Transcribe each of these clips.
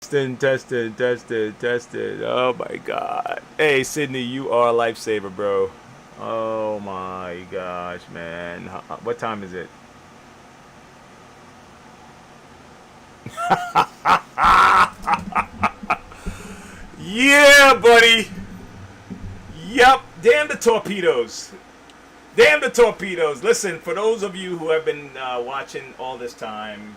Tested. Oh my God. Hey, Sydney, you are a lifesaver, bro. Oh my gosh, man. What time is it? Yeah, buddy. Yep. Damn the torpedoes. Damn the torpedoes. Listen, for those of you who have been watching all this time,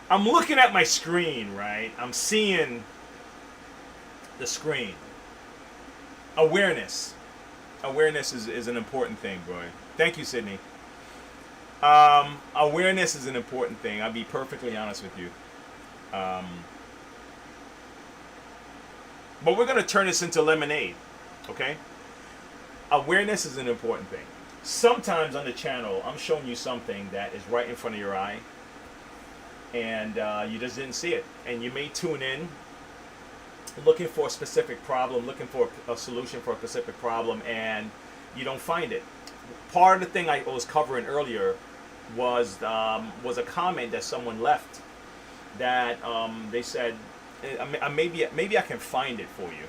I'm looking at my screen, right? I'm seeing the screen. Awareness. Awareness is an important thing, boy. Thank you, Sydney. Awareness is an important thing. I'll be perfectly honest with you. Um, but we're going to turn this into lemonade, okay? Awareness is an important thing. Sometimes on the channel, I'm showing you something that is right in front of your eye, and you just didn't see it. And you may tune in looking for a specific problem, looking for a solution for a specific problem, and you don't find it. Part of the thing I was covering earlier was a comment that someone left that they said, maybe I can find it for you.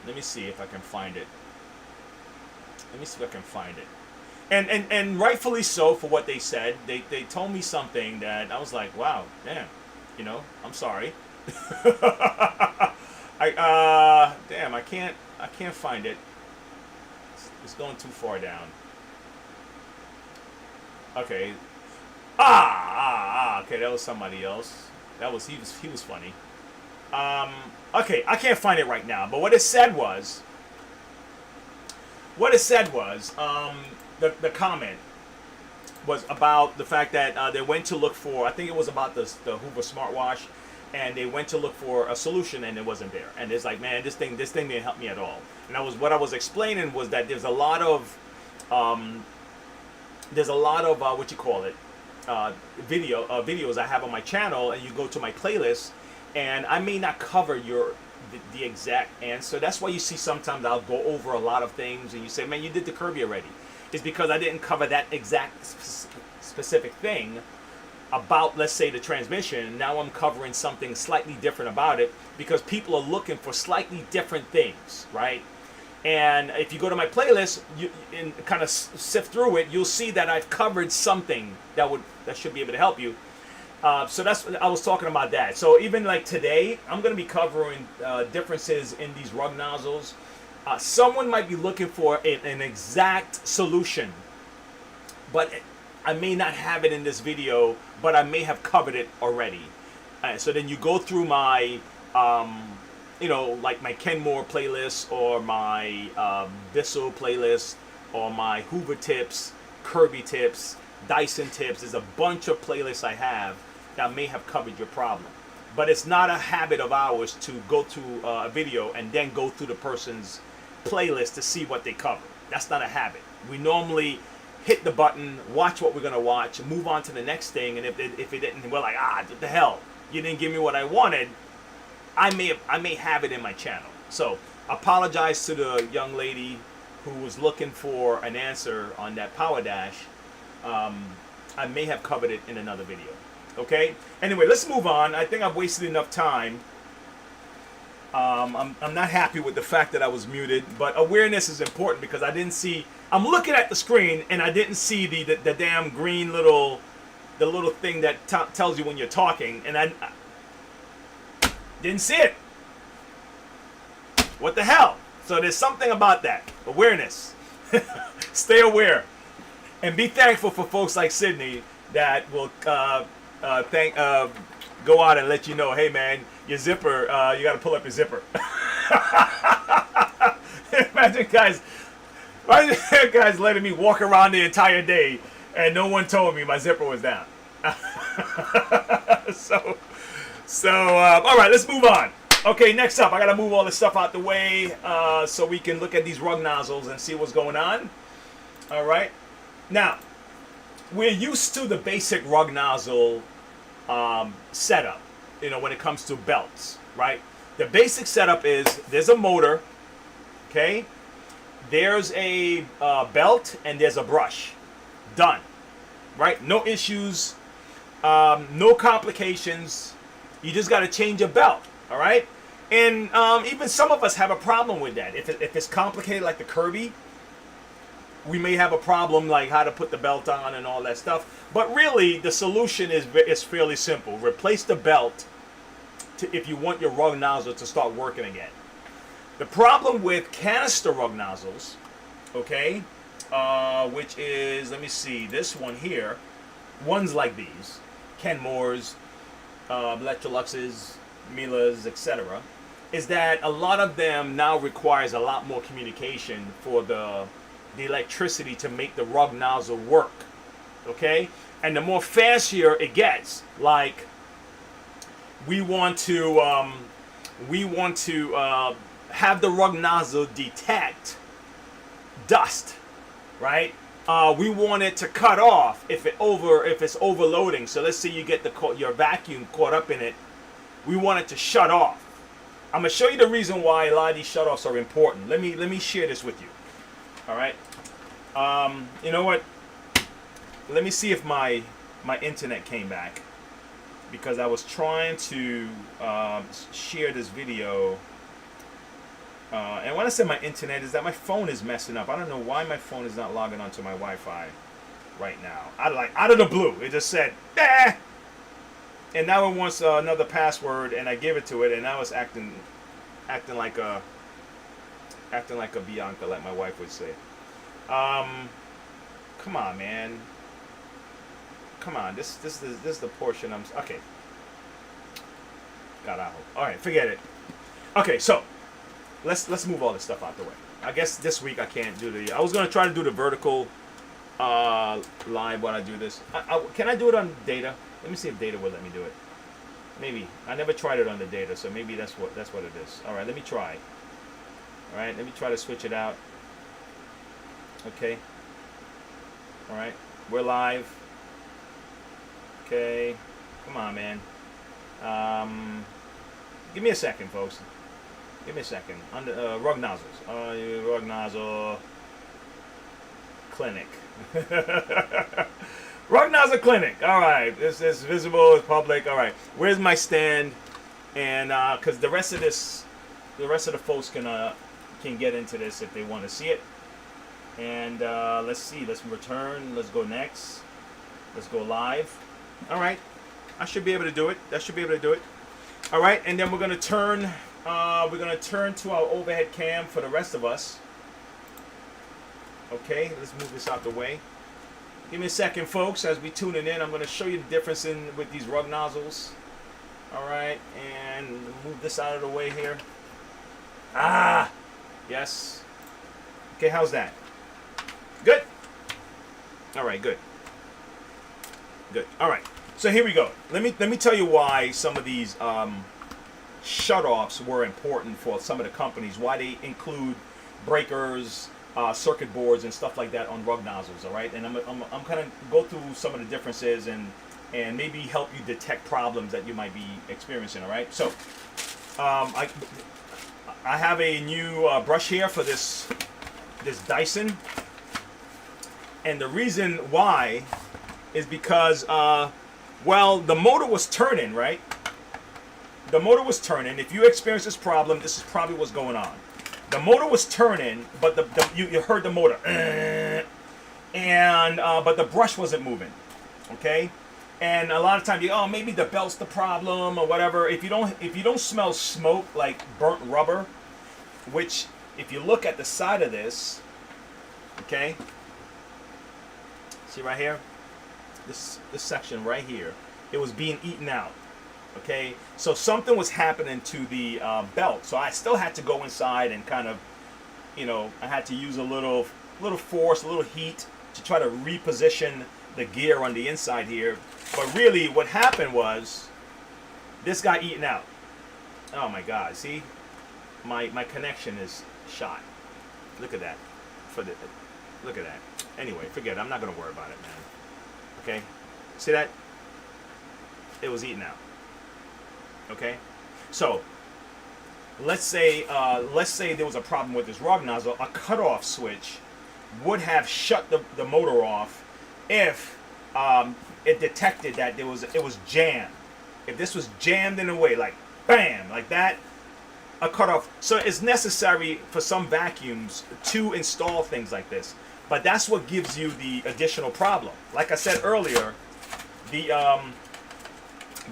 Let me see if I can find it. Let me see if I can find it. And rightfully so for what they said. They told me something that I was like, wow, damn, I'm sorry. Damn, I can't find it. It's going too far down. Okay. Okay, that was somebody else. He was funny. Okay, I can't find it right now, but what it said was the comment was about the fact that they went to look for, I think it was about the Hoover smartwatch, and they went to look for a solution and it wasn't there. And it's like, man, this thing didn't help me at all. And what I was explaining was that there's a lot of what you call it, videos I have on my channel, and you go to my playlist, and I may not cover the exact answer. That's why you see sometimes I'll go over a lot of things, and you say, man, you did the Kirby already. It's because I didn't cover that exact specific thing about, let's say, the transmission. Now I'm covering something slightly different about it because people are looking for slightly different things, right? And if you go to my playlist and kind of sift through it, you'll see that I've covered something that should be able to help you. So that's I was talking about that. So even like today, I'm going to be covering differences in these rug nozzles. Someone might be looking for an exact solution, but I may not have it in this video, but I may have covered it already. So then you go through my, like my Kenmore playlist, or my Bissell playlist, or my Hoover tips, Kirby tips, Dyson tips. There's a bunch of playlists I have that may have covered your problem. But it's not a habit of ours to go to a video and then go through the person's playlist to see what they cover. That's not a habit. We normally hit the button, watch what we're going to watch, move on to the next thing, and if it didn't, we're like, what the hell? You didn't give me what I wanted. I may have it in my channel. So, apologize to the young lady who was looking for an answer on that power dash. I may have covered it in another video. Okay? Anyway, let's move on. I think I've wasted enough time. I'm not happy with the fact that I was muted, but awareness is important because I didn't see. I'm looking at the screen and I didn't see the damn green the little thing that tells you when you're talking, and I didn't see it. What the hell? So there's something about that. Awareness. Stay aware. And be thankful for folks like Sydney that will go out and let you know, hey man, your zipper, you got to pull up your zipper. Imagine guys letting me walk around the entire day and no one told me my zipper was down. All right, let's move on. Okay, next up, I got to move all this stuff out the way so we can look at these rug nozzles and see what's going on. All right. Now, we're used to the basic rug nozzle setup, when it comes to belts, right? The basic setup is there's a motor, okay? There's a belt and there's a brush. Done, right? No issues. No complications. You just got to change a belt, all right? And even some of us have a problem with that. If it's complicated like the Kirby, we may have a problem like how to put the belt on and all that stuff. But really, the solution is fairly simple. Replace the belt if you want your rug nozzle to start working again. The problem with canister rug nozzles, okay, which is, let me see, this one here, ones like these, Kenmore's, Electrolux's, Miele's, etc., is that a lot of them now requires a lot more communication for the electricity to make the rug nozzle work, okay? And the more fancier it gets, like we want to have the rug nozzle detect dust, right? We want it to cut off if it's overloading. So let's say you get your vacuum caught up in it. We want it to shut off. I'm gonna show you the reason why a lot of these shutoffs are important. Let me share this with you. All right. You know what? Let me see if my internet came back, because I was trying to share this video. And when I say my internet, is that my phone is messing up. I don't know why my phone is not logging onto my Wi-Fi right now. Out of the blue, it just said, eh! And now it wants another password, and I give it to it, and now it's acting like a Bianca, like my wife would say. Come on, man. Come on, this is the portion I'm okay. God, I hope. All right, forget it. Okay, so let's move all this stuff out the way. I guess this week I can't do the. I was gonna try to do the vertical live while I do this. Can I do it on data? Let me see if data will let me do it. Maybe. I never tried it on the data, so maybe that's what it is. All right, let me try. All right, let me try to switch it out. Okay. All right, we're live. Okay, come on, man. Give me a second, folks. Give me a second. Under rug nozzles. Rug nozzle clinic. Rug nozzle clinic. All right. This is visible. It's public. All right. Where's my stand? And because the rest of the folks can get into this if they want to see it. And let's see. Let's return. Let's go next. Let's go live. All right. I should be able to do it. That should be able to do it. All right. And then we're gonna turn. We're gonna turn to our overhead cam for the rest of us. Okay. Let's move this out the way. Give me a second, folks, as we tune it in. I'm going to show you the difference with these rug nozzles. All right, and move this out of the way here. Ah, yes. Okay, how's that? Good? All right, good. Good. All right, so here we go. Let me tell you why some of these shutoffs were important for some of the companies, why they include breakers, circuit boards and stuff like that on rug nozzles, all right? And I'm kind of go through some of the differences and maybe help you detect problems that you might be experiencing, all right? So I have a new brush here for this Dyson, and the reason why is because well, the motor was turning, right? The motor was turning. If you experience this problem, this is probably what's going on. The motor was turning, but you heard the motor, and but the brush wasn't moving, okay? And a lot of times maybe the belt's the problem or whatever. If you don't smell smoke like burnt rubber, which if you look at the side of this, okay, see right here, this section right here, it was being eaten out. Okay, so something was happening to the belt, so I still had to go inside and kind of, I had to use a little force, a little heat to try to reposition the gear on the inside here. But really, what happened was this got eaten out. Oh my God! See, my connection is shot. Look at that. Look at that. Anyway, forget it. I'm not gonna worry about it, man. Okay, see that? It was eaten out. Okay, so let's say there was a problem with this rug nozzle. A cutoff switch would have shut the motor off if it detected that it was jammed. If this was jammed in a way, like bam, like that, a cutoff. So it's necessary for some vacuums to install things like this. But that's what gives you the additional problem. Like I said earlier, the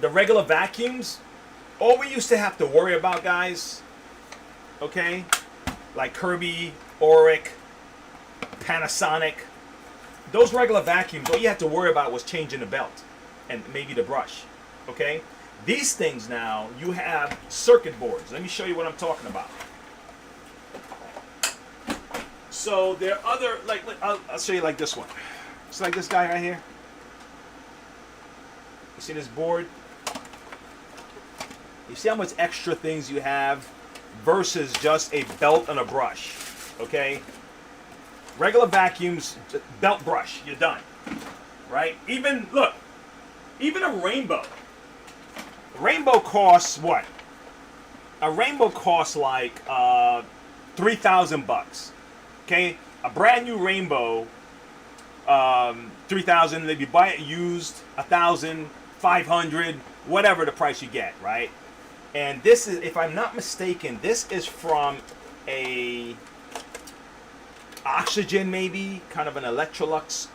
regular vacuums, all we used to have to worry about, guys, okay, like Kirby, Auric, Panasonic, those regular vacuums, all you had to worry about was changing the belt and maybe the brush, okay? These things now, you have circuit boards. Let me show you what I'm talking about. So there are other, like, I'll show you like this one. It's like this guy right here. You see this board? You see how much extra things you have versus just a belt and a brush, okay? Regular vacuums, belt brush, you're done, right? Even, look, even a rainbow. A rainbow costs what? A rainbow costs like 3,000 bucks, okay? A brand new rainbow, 3,000. If you buy it used, 1,000, 500, whatever the price you get, right? And this is, if I'm not mistaken, this is from a Oxygen, maybe, kind of an Electrolux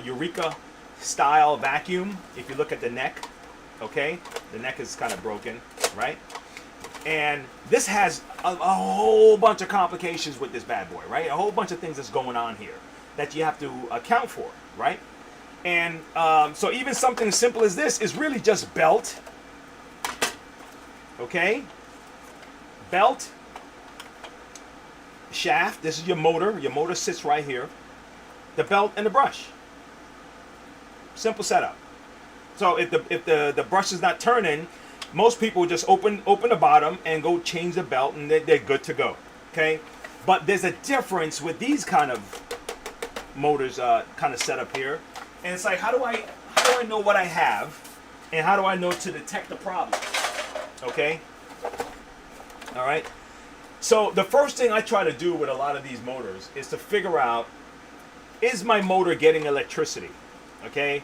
Eureka style vacuum. If you look at the neck, okay, the neck is kind of broken, right? And this has a whole bunch of complications with this bad boy, right? A whole bunch of things that's going on here that you have to account for, right? And so even something as simple as this is really just belt, okay? Belt, shaft, this is your motor sits right here, the belt and the brush. Simple setup. So if the brush is not turning, most people just open the bottom and go change the belt and they're good to go, okay? But there's a difference with these kind of motors kind of set up here, and it's like, how do I know what I have, and how do I know to detect the problem? Okay, all right. So the first thing I try to do with a lot of these motors is to figure out, is my motor getting electricity? Okay,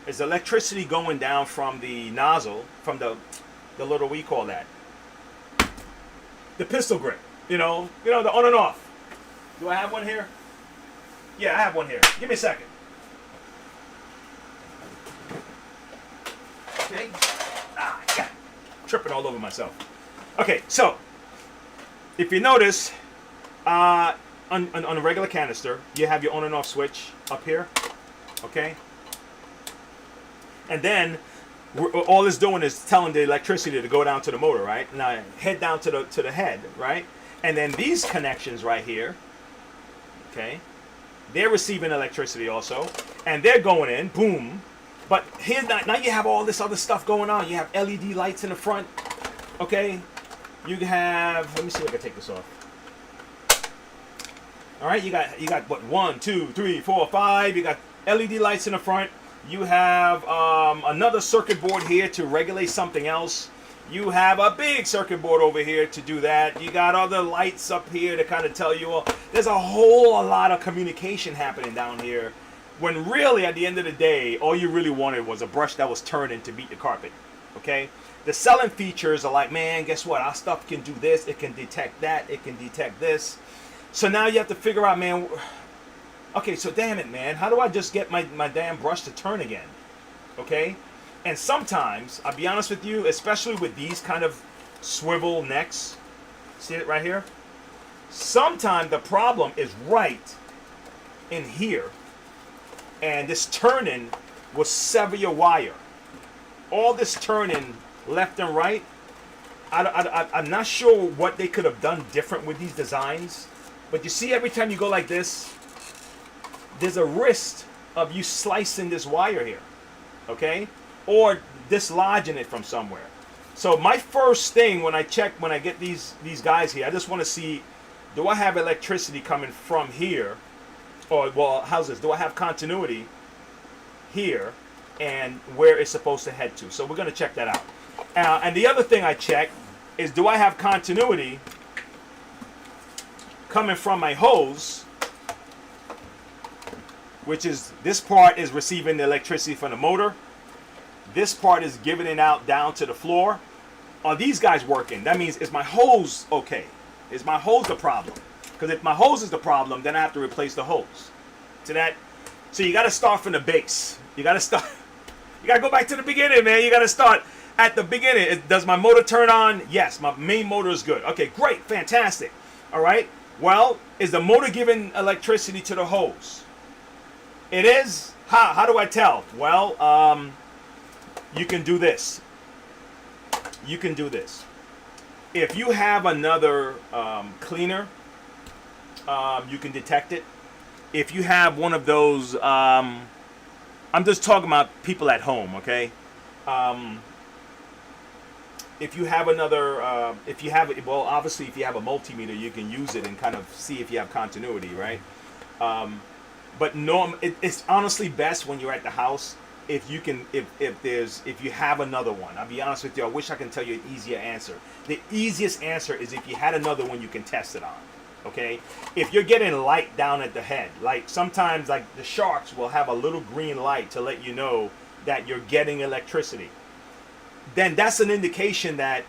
is electricity going down from the nozzle, from the little, we call that, the pistol grip, you know, the on and off. Do I have one here? Yeah, I have one here. Give me a second. Okay. Yeah. Tripping all over myself. Okay, so if you notice, on a regular canister, you have your on and off switch up here, okay? And then all it's doing is telling the electricity to go down to the motor, right? Now head down to the head, right? And then these connections right here, okay? They're receiving electricity also, and they're going in, boom. But here now you have all this other stuff going on. You have LED lights in the front, okay? You have, let me see if I can take this off. All right, you got what, 1, 2, 3, 4, 5. You got LED lights in the front. You have another circuit board here to regulate something else. You have a big circuit board over here to do that. You got other lights up here to kind of tell you, well, there's a whole lot of communication happening down here, when really at the end of the day, all you really wanted was a brush that was turning to beat the carpet, okay? The selling features are like, man, guess what? Our stuff can do this. It can detect that. It can detect this. So now you have to figure out, man, okay, so damn it, man. How do I just get my damn brush to turn again? Okay? And sometimes, I'll be honest with you, especially with these kind of swivel necks, see it right here? Sometimes the problem is right in here, and this turning will sever your wire. All this turning left and right, I'm not sure what they could have done different with these designs, but you see every time you go like this, there's a risk of you slicing this wire here, okay? Or dislodging it from somewhere. So my first thing when I get these guys here, I just want to see, do I have electricity coming from here? Or, well, how's this? Do I have continuity here and where it's supposed to head to? So we're going to check that out. And the other thing I check is, do I have continuity coming from my hose which is this part is receiving the electricity from the motor. This part is giving it out down to the floor. Are these guys working? That means, is my hose okay? Is my hose the problem? Because if my hose is the problem, then I have to replace the hose. So you got to start from the base. You got to go back to the beginning, man. You got to start at the beginning. Does my motor turn on? Yes, my main motor is good. Okay, great, fantastic. All right. Well, is the motor giving electricity to the hose? It is. How do I tell? Well, you can do this. You can do this. If you have another cleaner, you can detect it. If you have one of those, I'm just talking about people at home, okay? If you have another, well, obviously if you have a multimeter, you can use it and kind of see if you have continuity, right? But it's honestly best when you're at the house if you can, if you have another one. I'll be honest with you, I wish I can tell you an easier answer. The easiest answer is if you had another one you can test it on. Okay, if you're getting light down at the head, like sometimes like the sharks will have a little green light to let you know that you're getting electricity, then that's an indication that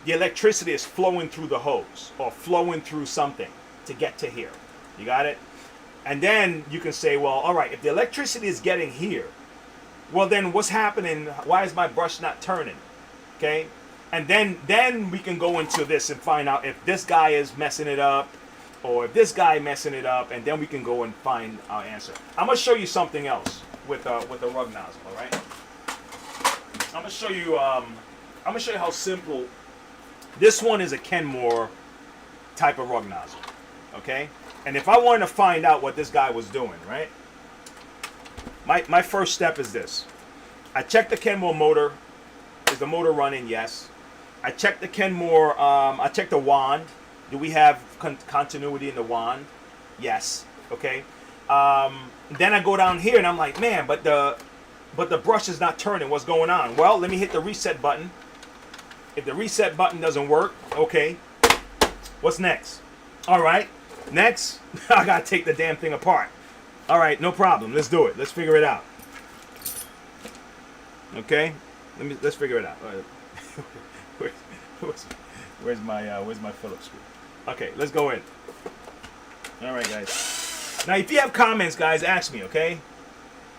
the electricity is flowing through the hose or flowing through something to get to here. You got it? And then you can say, well, all right, if the electricity is getting here, well then what's happening? Why is my brush not turning? Okay, and then we can go into this and find out if this guy is messing it up, or if this guy messing it up, and then we can go and find our answer. I'm gonna show you something else with the rug nozzle. All right, I'm gonna show you how simple. This one is a Kenmore type of rug nozzle. Okay, and if I wanted to find out what this guy was doing, right? My first step is this. I check the Kenmore motor. Is the motor running? Yes. I check the Kenmore. I check the wand. Do we have continuity in the wand? Yes. Okay. Then I go down here and I'm like, man, but the brush is not turning. What's going on? Well, let me hit the reset button. If the reset button doesn't work, okay. What's next? All right. Next, I gotta take the damn thing apart. All right, no problem. Let's do it. Let's figure it out. Okay. Let's figure it out. Where's my Phillips screw? Okay, let's go in. All right, guys. Now, if you have comments, guys, ask me, okay?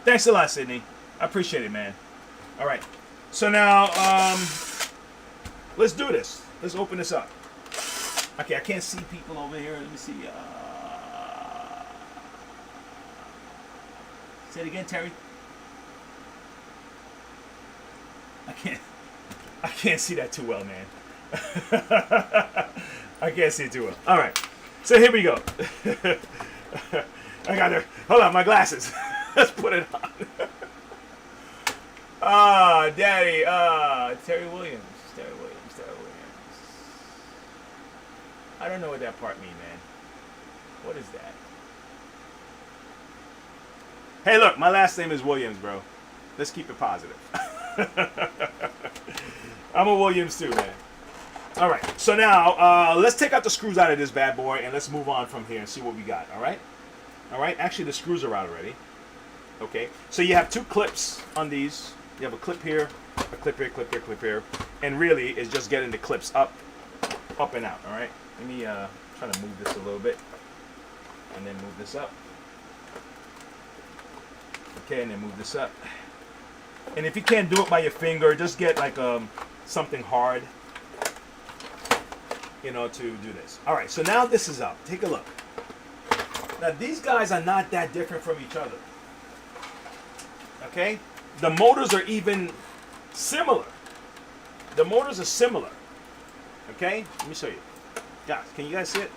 Thanks a lot, Sydney. I appreciate it, man. All right. So now, let's do this. Let's open this up. Okay, I can't see people over here. Let me see. Say it again, Terry. I can't see that too well, man. I can't see it too well. All right, so here we go. I got to hold on, my glasses. Let's put it on. Daddy. Terry Williams. I don't know what that part means, man. What is that? Hey, look, my last name is Williams, bro. Let's keep it positive. I'm a Williams too, man. All right, so now let's take out the screws out of this bad boy and let's move on from here and see what we got. All right, actually the screws are out already. Okay, so you have two clips on these. You have a clip here, a clip here, clip here, clip here, and really it's just getting the clips up and out. All right, let me try to move this a little bit and then move this up. Okay, and then move this up. And if you can't do it by your finger, just get like something hard, you know, to do this. All right, so now this is up. Take a look. Now these guys are not that different from each other. Okay, the motors are even similar. The motors are similar. Okay, let me show you. Guys, can you guys see it?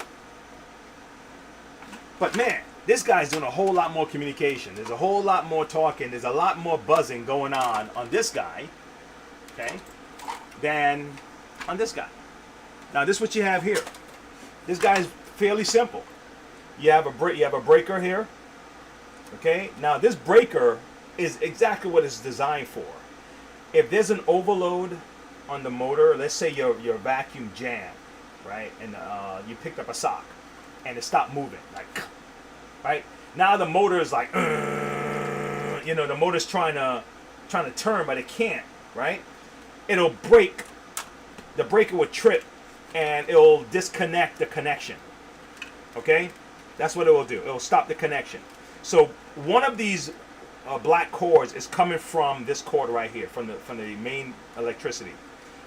But man, this guy's doing a whole lot more communication. There's a whole lot more talking. There's a lot more buzzing going on this guy, okay, than on this guy. Now, this is what you have here. This guy's fairly simple. You have a breaker here, okay. Now, this breaker is exactly what it's designed for. If there's an overload on the motor, let's say your vacuum jammed, right, and you picked up a sock and it stopped moving, like, right? Now the motor is like, you know, the motor's trying to turn, but it can't, right? It'll break. The breaker would trip, and it'll disconnect the connection. Okay, that's what it will do. It will stop the connection. So one of these black cords is coming from this cord right here, from the main electricity,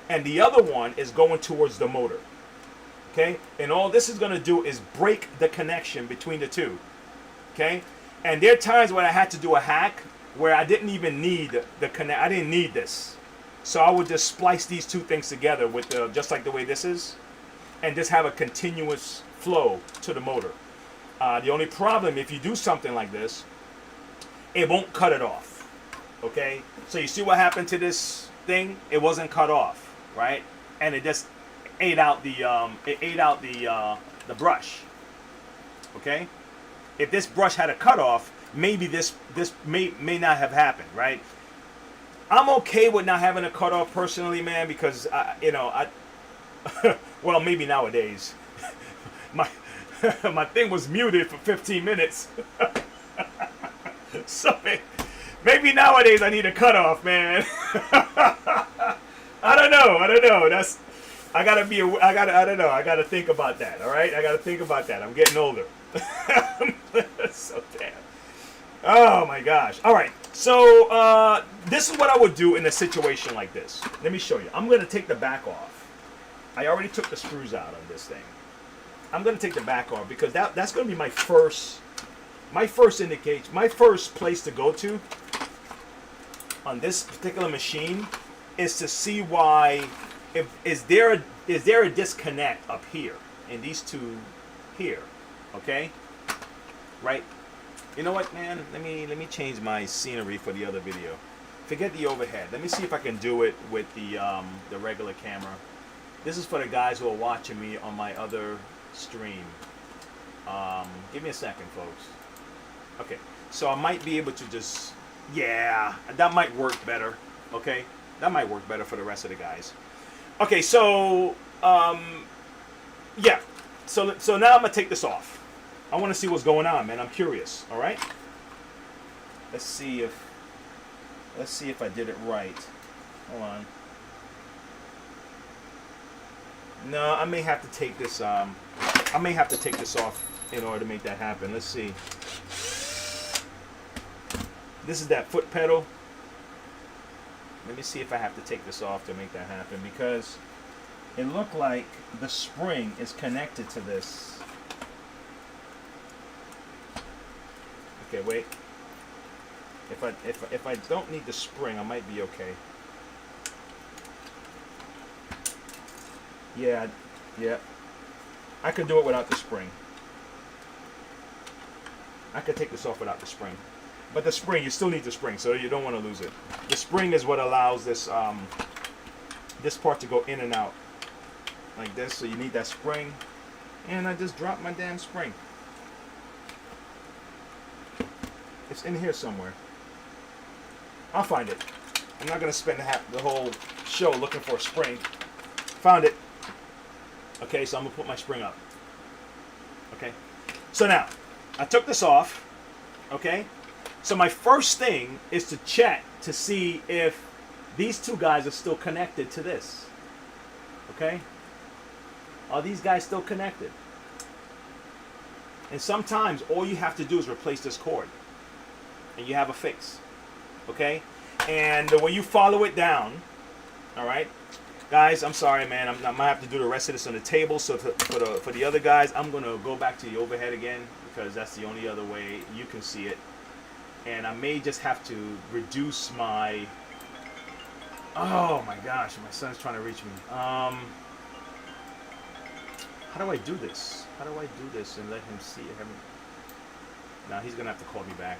and the other one is going towards the motor. Okay, and all this is going to do is break the connection between the two. Okay, and there are times when I had to do a hack where I didn't even need the connect. I didn't need this, so I would just splice these two things together with just like the way this is, and just have a continuous flow to the motor. The only problem, if you do something like this, it won't cut it off. Okay, so you see what happened to this thing? It wasn't cut off, right? And it just ate out the brush. Okay, if this brush had a cut off, maybe this may not have happened, right? I'm okay with not having a cut off personally, man, because well, maybe nowadays. my thing was muted for 15 minutes. So maybe nowadays I need a cutoff, man. I don't know. I gotta think about that. All right, I gotta think about that. I'm getting older. So damn. Oh my gosh. All right. So this is what I would do in a situation like this. Let me show you. I'm gonna take the back off. I already took the screws out of this thing. I'm gonna take the back off because that's gonna be my first indication, my first place to go to on this particular machine is to see why. Is there a disconnect up here in these two here? Okay, right. You know what, man? Let me change my scenery for the other video. Forget the overhead. Let me see if I can do it with the regular camera. This is for the guys who are watching me on my other stream. Give me a second, folks. Okay, so I might be able to just, yeah, that might work better. Okay, that might work better for the rest of the guys. Okay, so yeah, so now I'm gonna take this off. I want to see what's going on, man. I'm curious. All right. Let's see if I did it right. Hold on. No, I may have to take this. I may have to take this off in order to make that happen. Let's see. This is that foot pedal. Let me see if I have to take this off to make that happen because it looked like the spring is connected to this. Okay, wait. If I don't need the spring, I might be okay. Yeah. I could do it without the spring. I could take this off without the spring. But the spring, you still need the spring, so you don't want to lose it. The spring is what allows this this part to go in and out like this. So you need that spring. And I just dropped my damn spring. It's in here somewhere. I'll find it. I'm not gonna spend the whole show looking for a spring. Found it. Okay, so I'm gonna put my spring up. Okay. So now, I took this off. Okay. So my first thing is to check to see if these two guys are still connected to this. Okay? Are these guys still connected? And sometimes all you have to do is replace this cord. And you have a fix. Okay? And when you follow it down, all right? Guys, I'm sorry, man. I might have to do the rest of this on the table. So for the other guys, I'm going to go back to the overhead again because that's the only other way you can see it. And I may just have to reduce my... Oh my gosh, my son's trying to reach me. How do I do this? How do I do this and let him see it? Now he's going to have to call me back.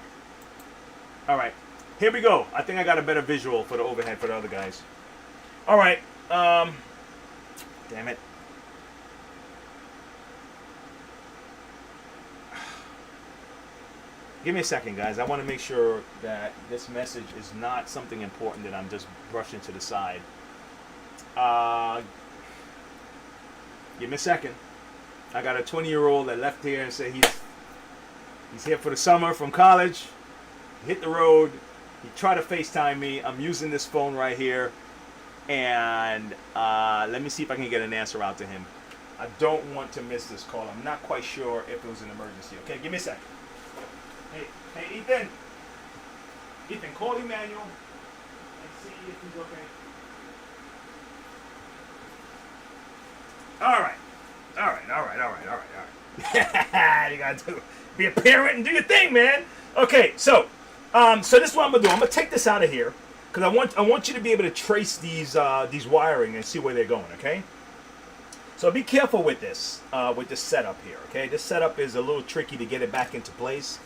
All right, here we go. I think I got a better visual for the overhead for the other guys. All right. Damn it. Give me a second, guys. I want to make sure that this message is not something important that I'm just brushing to the side. Give me a second. I got a 20-year-old that left here and said He's here for the summer from college. He hit the road. He tried to FaceTime me. I'm using this phone right here. And let me see if I can get an answer out to him. I don't want to miss this call. I'm not quite sure if it was an emergency. Okay, give me a second. Hey, Ethan. Ethan, call Emmanuel and see if he's okay. All right. You gotta be a parent and do your thing, man. Okay, so this is what I'm gonna do. I'm gonna take this out of here because I want you to be able to trace these wiring and see where they're going. Okay. So be careful with this setup here. Okay, this setup is a little tricky to get it back into place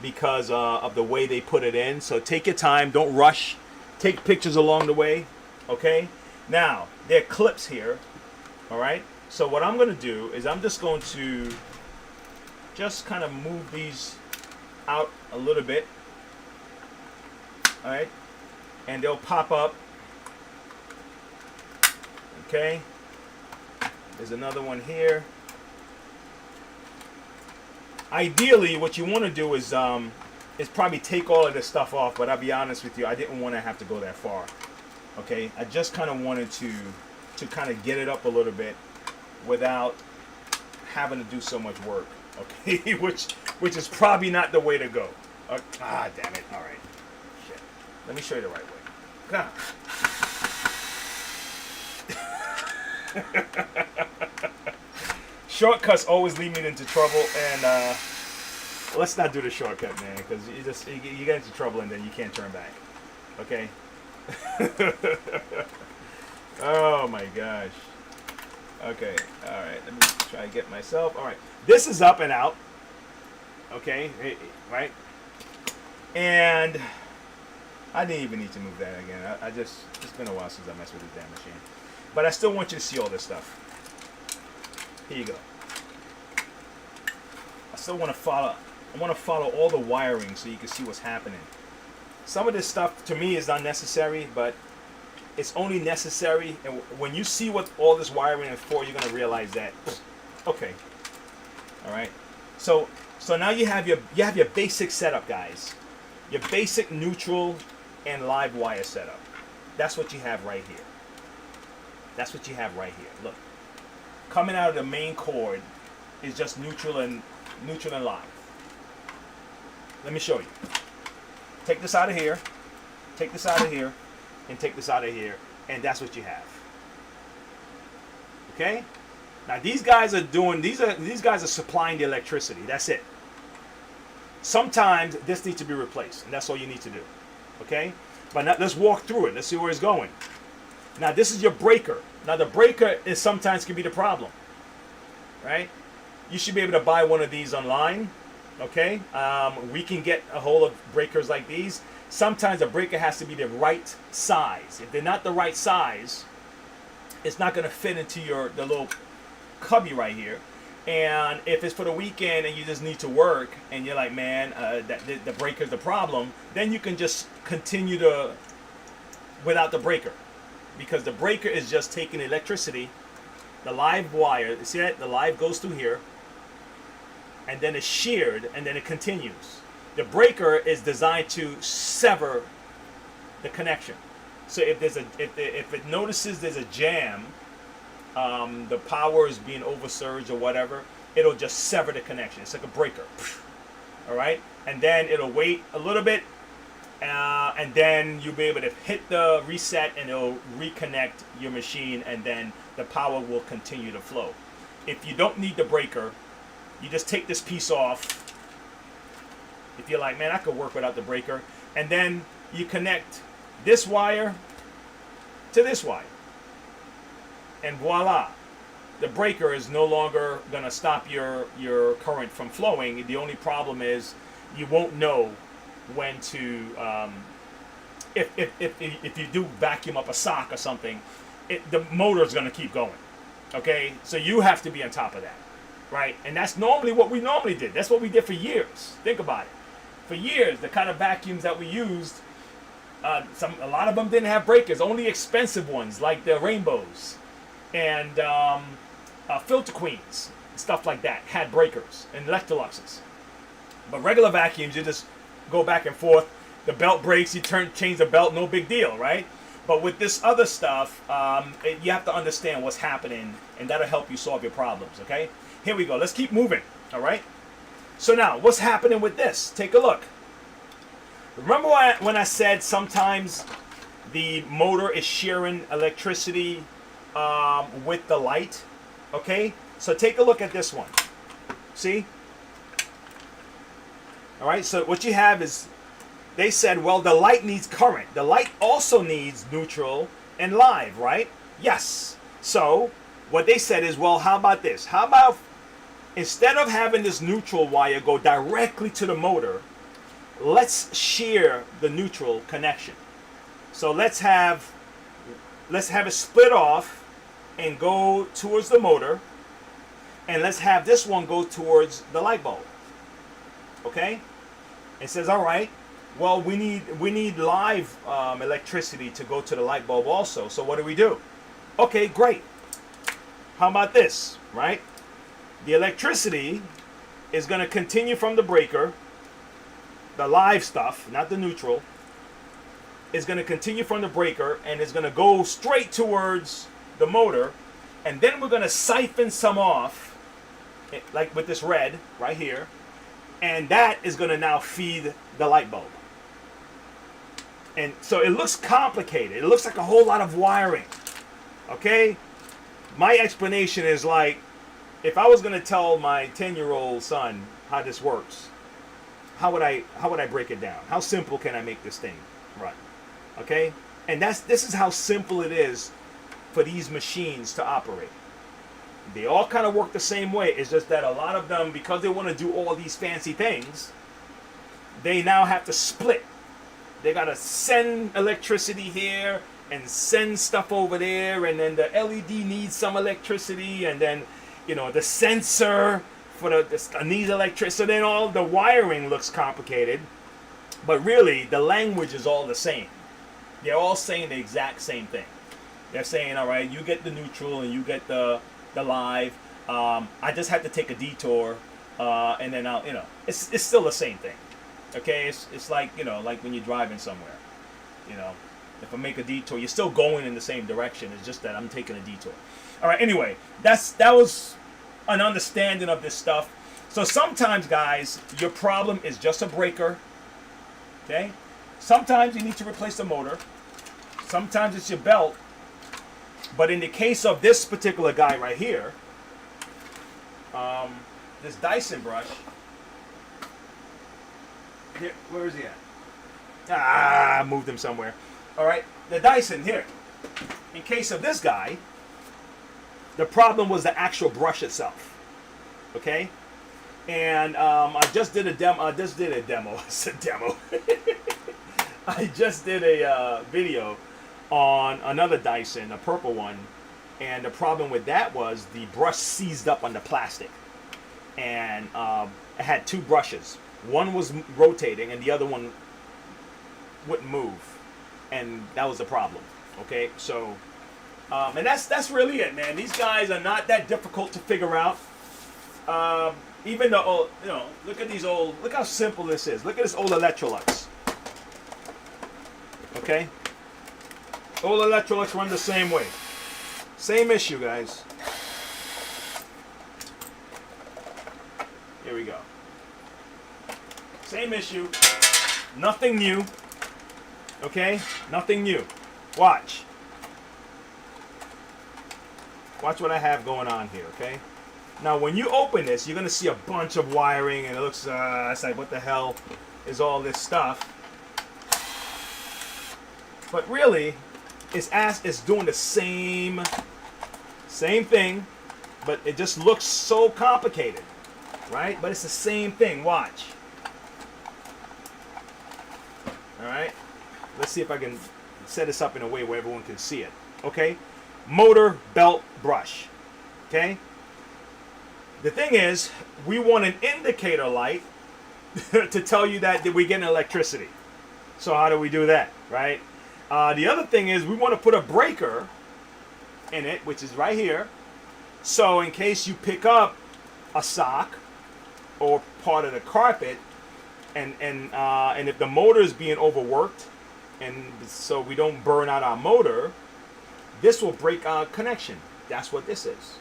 because of the way they put it in. So take your time. Don't rush. Take pictures along the way. Okay. Now there are clips here. All right. So what I'm going to do is I'm just going to kind of move these out a little bit. All right. And they'll pop up. Okay. There's another one here. Ideally, what you want to do is probably take all of this stuff off, but I'll be honest with you, I didn't want to have to go that far. Okay, I just kind of wanted to kind of get it up a little bit without having to do so much work. Okay, which is probably not the way to go. Damn it! All right, shit. Let me show you the right way. Come on. Shortcuts always lead me into trouble, and let's not do the shortcut, man, because you get into trouble and then you can't turn back. Okay. Oh my gosh. Okay. All right. Let me try to get myself. All right. This is up and out. Okay. Right. And I didn't even need to move that again. It's been a while since I messed with this damn machine. But I still want you to see all this stuff. Here you go. I still want to follow. I want to follow all the wiring so you can see what's happening. Some of this stuff to me is unnecessary, but it's only necessary. And when you see what all this wiring is for, you're gonna realize that. Okay. All right. So now you have your basic setup, guys. Your basic neutral and live wire setup. That's what you have right here. That's what you have right here. Look, coming out of the main cord is just neutral and live. Let me show you. Take this out of here, take this out of here, and take this out of here, and that's what you have. Okay? Now these guys are supplying the electricity. That's it. Sometimes this needs to be replaced, and that's all you need to do. Okay? But now, let's walk through it. Let's see where it's going. Now this is your breaker. Now the breaker is sometimes can be the problem, right? You should be able to buy one of these online. Okay, we can get a hold of breakers like these. Sometimes a breaker has to be the right size. If they're not the right size, it's not going to fit into the little cubby right here. And if it's for the weekend and you just need to work and you're like, man, the breaker's the problem, then you can just continue without the breaker. Because the breaker is just taking electricity, the live wire, see that? The live goes through here, and then it's sheared, and then it continues. The breaker is designed to sever the connection. So if it notices there's a jam, the power is being oversurged or whatever, it'll just sever the connection. It's like a breaker. All right, and then it'll wait a little bit, and then you'll be able to hit the reset, and it'll reconnect your machine, and then the power will continue to flow. If you don't need the breaker, you just take this piece off. If you're like, man, I could work without the breaker. And then you connect this wire to this wire. And voila. The breaker is no longer going to stop your current from flowing. The only problem is you won't know when to, if you do vacuum up a sock or something, the motor's going to keep going. Okay? So you have to be on top of that. Right, and that's normally what we normally did. That's what we did for years. Think about it. For years, the kind of vacuums that we used, a lot of them didn't have breakers. Only expensive ones, like the Rainbows and Filter Queens, stuff like that, had breakers, and Electroluxes. But regular vacuums, you just go back and forth. The belt breaks, you change the belt, no big deal, right? But with this other stuff, you have to understand what's happening, and that'll help you solve your problems, okay? Here we go. Let's keep moving, all right? So now, what's happening with this? Take a look. Remember when I said sometimes the motor is sharing electricity with the light? Okay? So take a look at this one. See? All right, so what you have is, they said, well, the light needs current. The light also needs neutral and live, right? Yes. So what they said is, well, how about this? How about instead of having this neutral wire go directly to the motor, let's shear the neutral connection. So let's have it split off and go towards the motor, and let's have this one go towards the light bulb. Okay? It says, all right, well, we need live electricity to go to the light bulb also. So what do? Okay, great. How about this, right? The electricity is going to continue from the breaker. The live stuff, not the neutral, is going to continue from the breaker and is going to go straight towards the motor. And then we're going to siphon some off, like with this red right here. And that is going to now feed the light bulb. And so it looks complicated. It looks like a whole lot of wiring. Okay? My explanation is like, if I was going to tell my 10-year-old son how this works, how would I break it down? How simple can I make this thing run? Okay? And this is how simple it is for these machines to operate. They all kind of work the same way. It's just that a lot of them, because they want to do all these fancy things, they now have to split. They got to send electricity here and send stuff over there, and then the LED needs some electricity, and then, you know, the sensor for the needs electricity. So then all the wiring looks complicated, but really the language is all the same. They're all saying the exact same thing. They're saying, all right, you get the neutral and you get the live. I just had to take a detour, and then I'll, you know, it's still the same thing. Okay, it's like, you know, like when you're driving somewhere, you know, if I make a detour, you're still going in the same direction. It's just that I'm taking a detour. All right, anyway, that was an understanding of this stuff. So sometimes, guys, your problem is just a breaker. Okay, sometimes you need to replace the motor. Sometimes it's your belt. But in the case of this particular guy right here, this Dyson brush, here, where is he at? I moved him somewhere. All right, the Dyson here. In case of this guy, the problem was the actual brush itself. Okay, and I just did a demo. It's a demo. I just did a video on another Dyson, a purple one, and the problem with that was the brush seized up on the plastic, and it had two brushes. One was rotating and the other one wouldn't move, and that was the problem. Okay, so and that's really it, man. These guys are not that difficult to figure out. Even the old, you know, look how simple this is. Look at this old Electrolux. Okay, old Electrolux run the same way. Same issue, guys. Here we go. Same issue. Nothing new. Okay? Nothing new. Watch. Watch what I have going on here, okay? Now, when you open this, you're going to see a bunch of wiring, and it looks, it's like, what the hell is all this stuff? But really, it's doing the same thing, but it just looks so complicated, right? But it's the same thing. Watch. All right. Let's see if I can set this up in a way where everyone can see it. Okay. Motor, belt, brush. Okay. The thing is, we want an indicator light to tell you that we're getting electricity. So how do we do that, right? The other thing is we want to put a breaker in it, which is right here. So in case you pick up a sock or part of the carpet, And if the motor is being overworked, and so we don't burn out our motor, this will break our connection. That's what this is.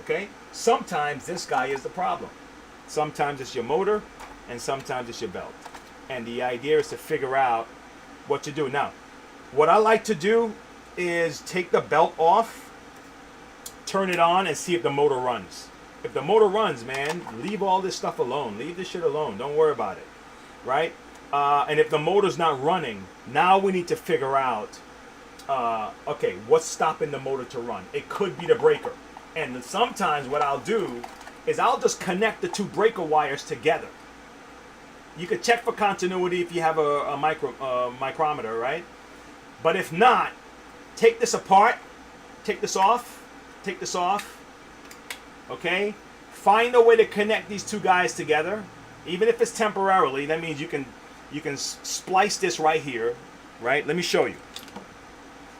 Okay? Sometimes this guy is the problem. Sometimes it's your motor, and sometimes it's your belt. And the idea is to figure out what to do. Now, what I like to do is take the belt off, turn it on, and see if the motor runs. If the motor runs, man, leave all this stuff alone. Leave this shit alone. Don't worry about it. Right? And if the motor's not running, now we need to figure out, okay, what's stopping the motor to run? It could be the breaker. And sometimes what I'll do is I'll just connect the two breaker wires together. You could check for continuity if you have a micrometer, right? But if not, take this apart, take this off, okay? Find a way to connect these two guys together, even if it's temporarily. That means you can splice this right here, right? Let me show you.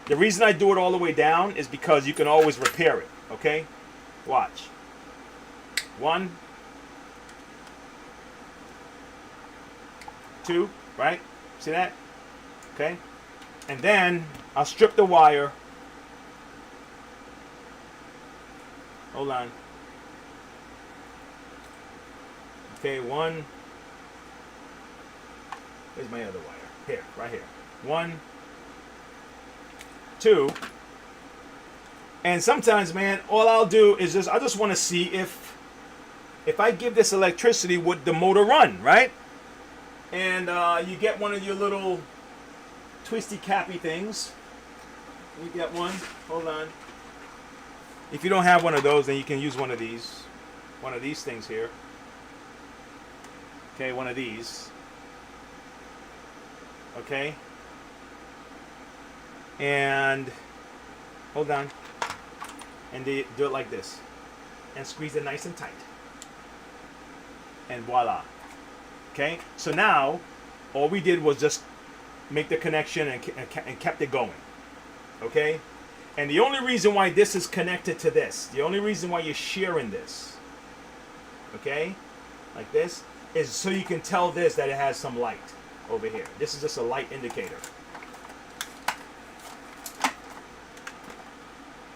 The reason I do it all the way down is because you can always repair it, okay? Watch. 1, 2, right? See that? Okay? And then I'll strip the wire. Hold on. Okay, 1. Where's my other wire? Here, right here. 1, 2. And sometimes, man, all I'll do is I just want to see if I give this electricity, would the motor run, right? And you get one of your little twisty cappy things. You get one. Hold on. If you don't have one of those, then you can use one of these things here. Okay, one of these. Okay. And hold on. And do it like this. And squeeze it nice and tight. And voila. Okay? So now, all we did was just make the connection and kept it going. Okay? And the only reason why this is connected to this, the only reason why you're shearing this, okay, like this, is so you can tell this that it has some light over here. This is just a light indicator.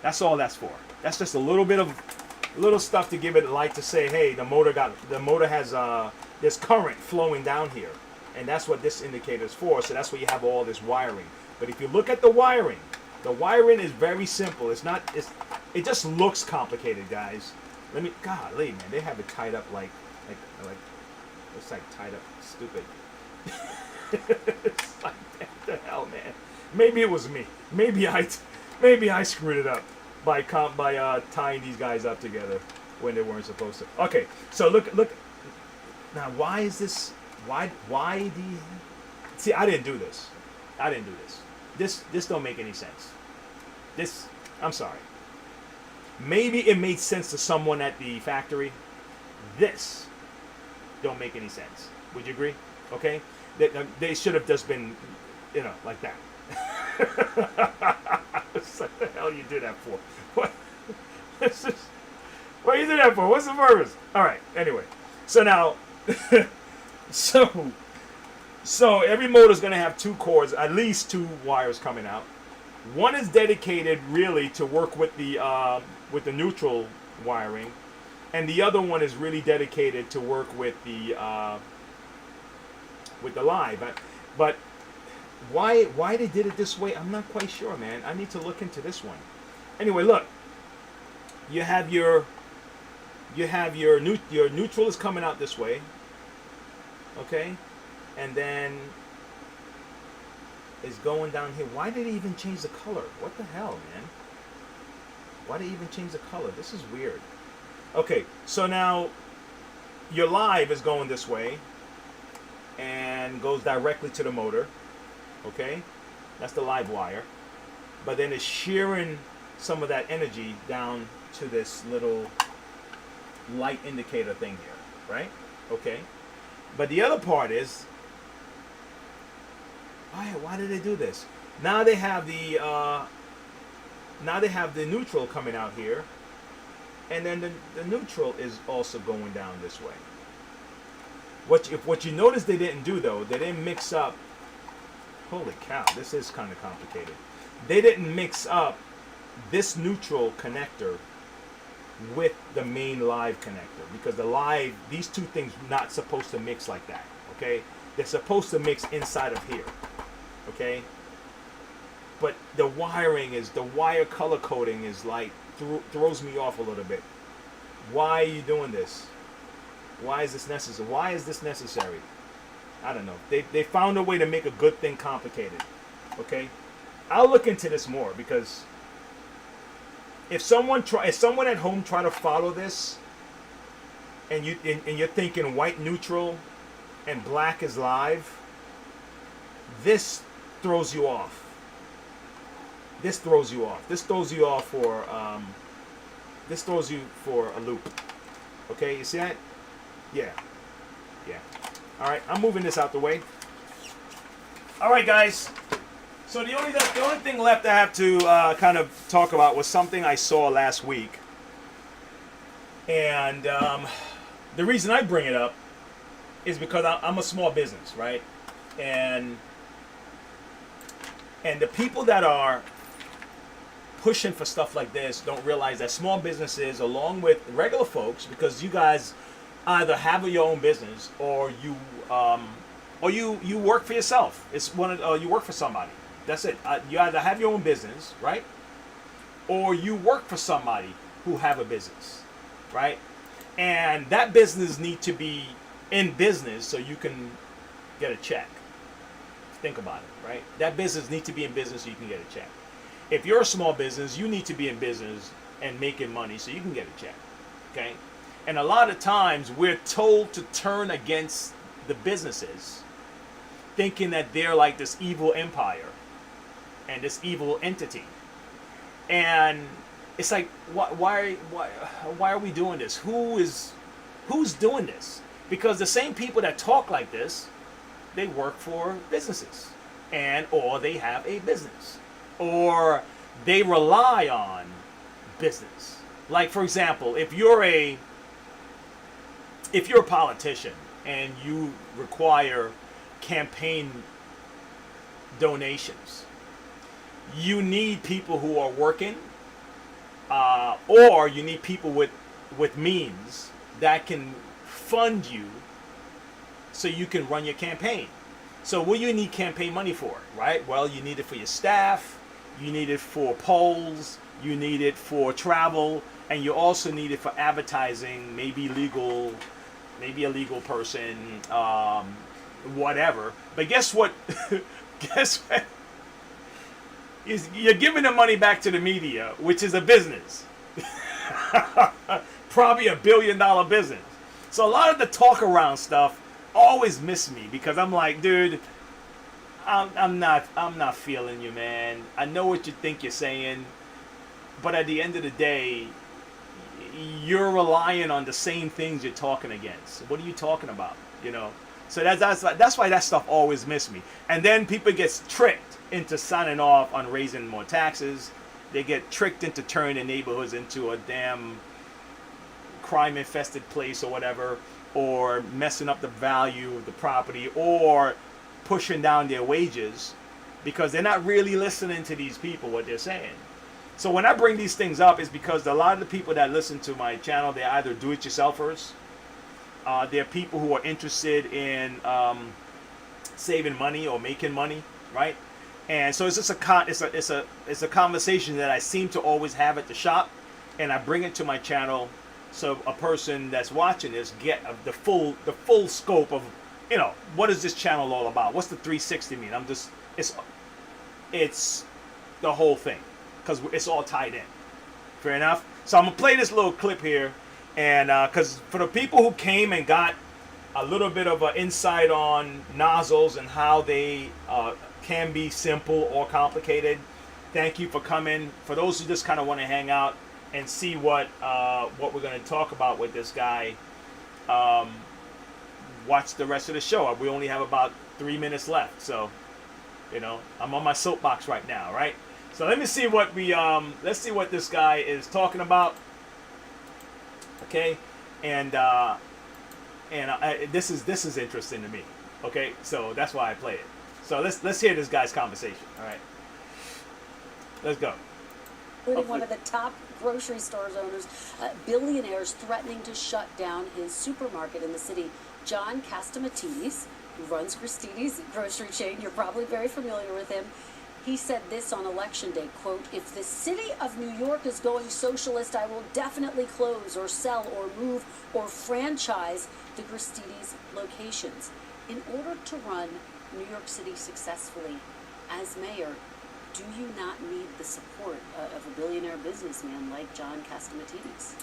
That's all that's for. That's just a little bit of little stuff to give it light to say, hey, the motor has there's current flowing down here, and that's what this indicator is for. So that's why you have all this wiring. But if you look at the wiring is very simple. It just looks complicated, guys. Golly, man, they have it tied up like it's like tied up stupid. It's like, what the hell, man? Maybe it was me. Maybe I screwed it up by tying these guys up together when they weren't supposed to. Okay, so look. Now, why is this? Why see? I didn't do this. This don't make any sense. I'm sorry. Maybe it made sense to someone at the factory. This don't make any sense. Would you agree? Okay, they should have just been, like that. What the hell you do that for? What? What you do that for? What's the purpose? All right. Anyway, so now, so every motor is going to have two cords, at least two wires coming out. One is dedicated really to work with the neutral wiring, and the other one is really dedicated to work with the live. But why they did it this way, I'm not quite sure, man. I need to look into this one. Anyway, look. You have your neutral is coming out this way. Okay? And then is going down here. Why did he even change the color? What the hell, man? Why did he even change the color? This is weird. Okay, so now your live is going this way and goes directly to the motor. Okay? That's the live wire. But then it's shearing some of that energy down to this little light indicator thing here, right? Okay. But the other part is, why did they do this? Now they have the neutral coming out here, and then the neutral is also going down this way. What you notice they didn't do though, they didn't mix up. Holy cow, this is kind of complicated. They didn't mix up this neutral connector with the main live connector, because these two things are not supposed to mix like that. Okay, they're supposed to mix inside of here. Okay, but the wire color coding is like throws me off a little bit. Why are you doing this? Why is this necessary? Why is this necessary? I don't know. They found a way to make a good thing complicated. Okay, I'll look into this more, because if someone at home try to follow this, and you're thinking white neutral and black is live, this throws you off. This throws you off. This throws you off for this throws you for a loop. Okay, you see that? Yeah. All right, I'm moving this out the way. All right, guys. So the only thing left I have to kind of talk about was something I saw last week, and the reason I bring it up is because I'm a small business, right? And the people that are pushing for stuff like this don't realize that small businesses, along with regular folks, because you guys either have your own business or you work for yourself. It's you work for somebody. That's it. You either have your own business, right, or you work for somebody who have a business, right? And that business need to be in business so you can get a check. Think about it, right? That business needs to be in business so you can get a check. If you're a small business, you need to be in business and making money so you can get a check, okay? And a lot of times we're told to turn against the businesses, thinking that they're like this evil empire and this evil entity. And it's like, why are we doing this? Who's doing this? Because the same people that talk like this, they work for businesses, or they have a business, or they rely on business. Like, for example, if you're a politician and you require campaign donations, you need people who are working, or you need people with means that can fund you so you can run your campaign. So what do you need campaign money for, right? Well, you need it for your staff, you need it for polls, you need it for travel, and you also need it for advertising, maybe a legal person, whatever. But guess what? Guess what? You're giving the money back to the media, which is a business. Probably $1 billion business. So a lot of the talk around stuff always miss me, because I'm like, dude, I'm not feeling you, man. I know what you think you're saying, but at the end of the day, you're relying on the same things you're talking against. What are you talking about? You know? So that's why that stuff always miss me. And then people get tricked into signing off on raising more taxes. They get tricked into turning the neighborhoods into a damn crime-infested place or whatever, or messing up the value of the property, or pushing down their wages, because they're not really listening to these people, what they're saying. So when I bring these things up, it's because a lot of the people that listen to my channel, they're either do-it-yourselfers, they're people who are interested in saving money or making money, right? And so it's just a conversation that I seem to always have at the shop, and I bring it to my channel so a person that's watching this get the full scope of, you know, what is this channel all about? What's the 360 mean? It's the whole thing, because it's all tied in. Fair enough? So I'm going to play this little clip here, and because for the people who came and got a little bit of an insight on nozzles and how they can be simple or complicated, thank you for coming. For those who just kind of want to hang out and see what we're going to talk about with this guy, watch the rest of the show. We only have about 3 minutes left, so, you know, I'm on my soapbox right now, right? So let me see what let's see what this guy is talking about, okay? And and this is interesting to me. Okay, so that's why I play it. So let's hear this guy's conversation. All right, let's go. Including one of the top grocery stores owners, Billionaires, threatening to shut down his supermarket in the city. John Catsimatidis, who runs Christini's grocery chain, you're probably very familiar with him. He said this on Election Day, quote, "If the city of New York is going socialist, I will definitely close or sell or move or franchise the Christini's locations." In order to run New York City successfully as mayor, do you not need the support of a billionaire businessman like John Catsimatidis?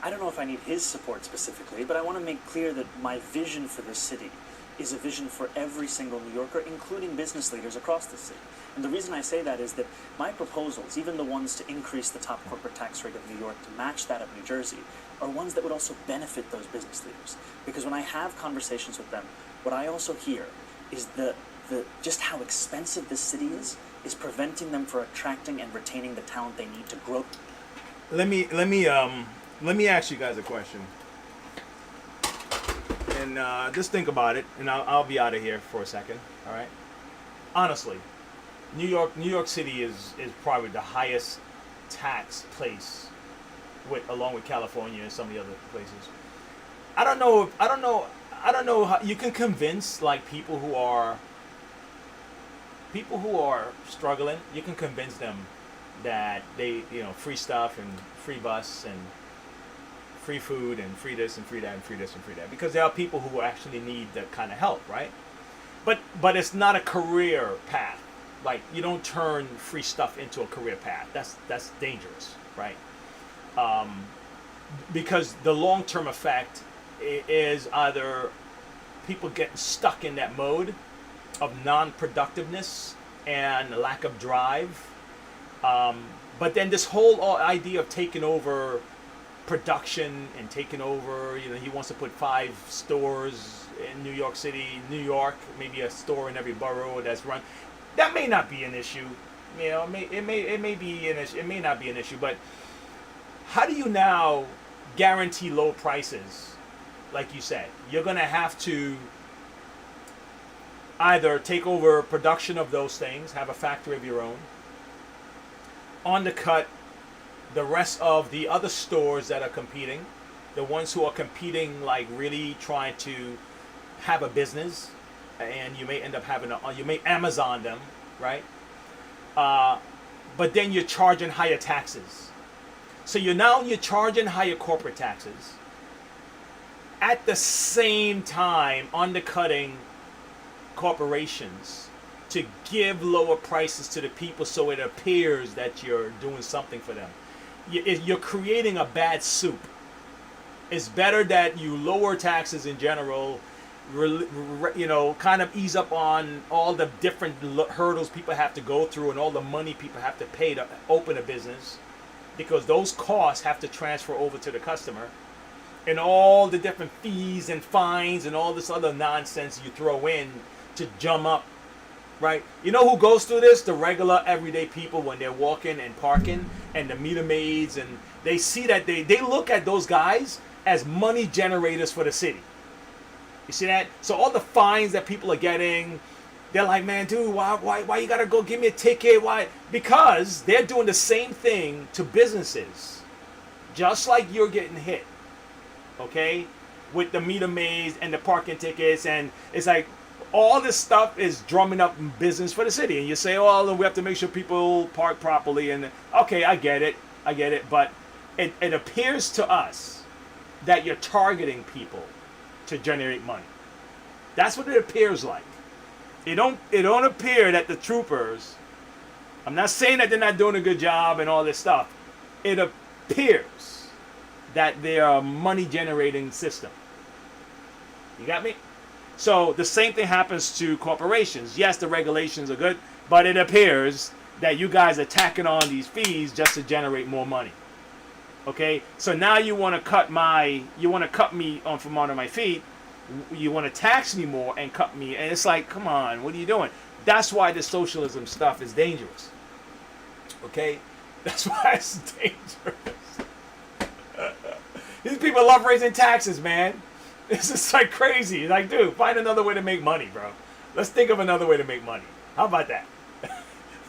I don't know if I need his support specifically, but I want to make clear that my vision for this city is a vision for every single New Yorker, including business leaders across the city. And the reason I say that is that my proposals, even the ones to increase the top corporate tax rate of New York to match that of New Jersey, are ones that would also benefit those business leaders. Because when I have conversations with them, what I also hear is the just how expensive this city is preventing them from attracting and retaining the talent they need to grow. Let me ask you guys a question. And just think about it, and I'll be out of here for a second. All right. Honestly, New York City is probably the highest tax place, along with California and some of the other places. I don't know how you can convince like people who are struggling. You can convince them that they, free stuff and free bus and free food and free this and free that and free this and free that, because there are people who actually need that kind of help, right? But it's not a career path. Like, you don't turn free stuff into a career path. That's dangerous, right? Because the long-term effect is either people getting stuck in that mode of non-productiveness and lack of drive. But then this whole idea of taking over production and taking over, he wants to put 5 stores in New York City, New York, maybe a store in every borough that's run. That may not be an issue. It may be an issue. It may not be an issue. But how do you now guarantee low prices? Like you said, you're going to have to either take over production of those things, have a factory of your own, undercut the rest of the other stores that are competing, the ones who are competing, like really trying to have a business, and you may end up you may Amazon them, right? But then you're charging higher taxes. So you're charging higher corporate taxes, at the same time undercutting corporations to give lower prices to the people, so it appears that you're doing something for them. You're creating a bad soup. It's better that you lower taxes in general, kind of ease up on all the different hurdles people have to go through and all the money people have to pay to open a business, because those costs have to transfer over to the customer, and all the different fees and fines and all this other nonsense you throw in to jump up, right? You know who goes through this? The regular everyday people, when they're walking and parking, and the meter maids, and they see that they look at those guys as money generators for the city. You see that? So all the fines that people are getting, they're like, man, dude, why you gotta go give me a ticket? Why? Because they're doing the same thing to businesses, just like you're getting hit, okay, with the meter maids and the parking tickets, and it's like all this stuff is drumming up business for the city. And you say, oh, we have to make sure people park properly, and okay, I get it, but it appears to us that you're targeting people to generate money. That's what it appears like. It don't appear that the troopers, I'm not saying that they're not doing a good job and all this stuff. It appears that they are a money generating system. You got me? So the same thing happens to corporations. Yes, the regulations are good, but it appears that you guys are tacking on these fees just to generate more money. Okay, so now you want to cut me from under my feet. You want to tax me more and cut me, and it's like, come on, what are you doing? That's why the socialism stuff is dangerous. Okay, that's why it's dangerous. These people love raising taxes, man. It's just like crazy. Like, dude, find another way to make money, bro. Let's think of another way to make money. How about that?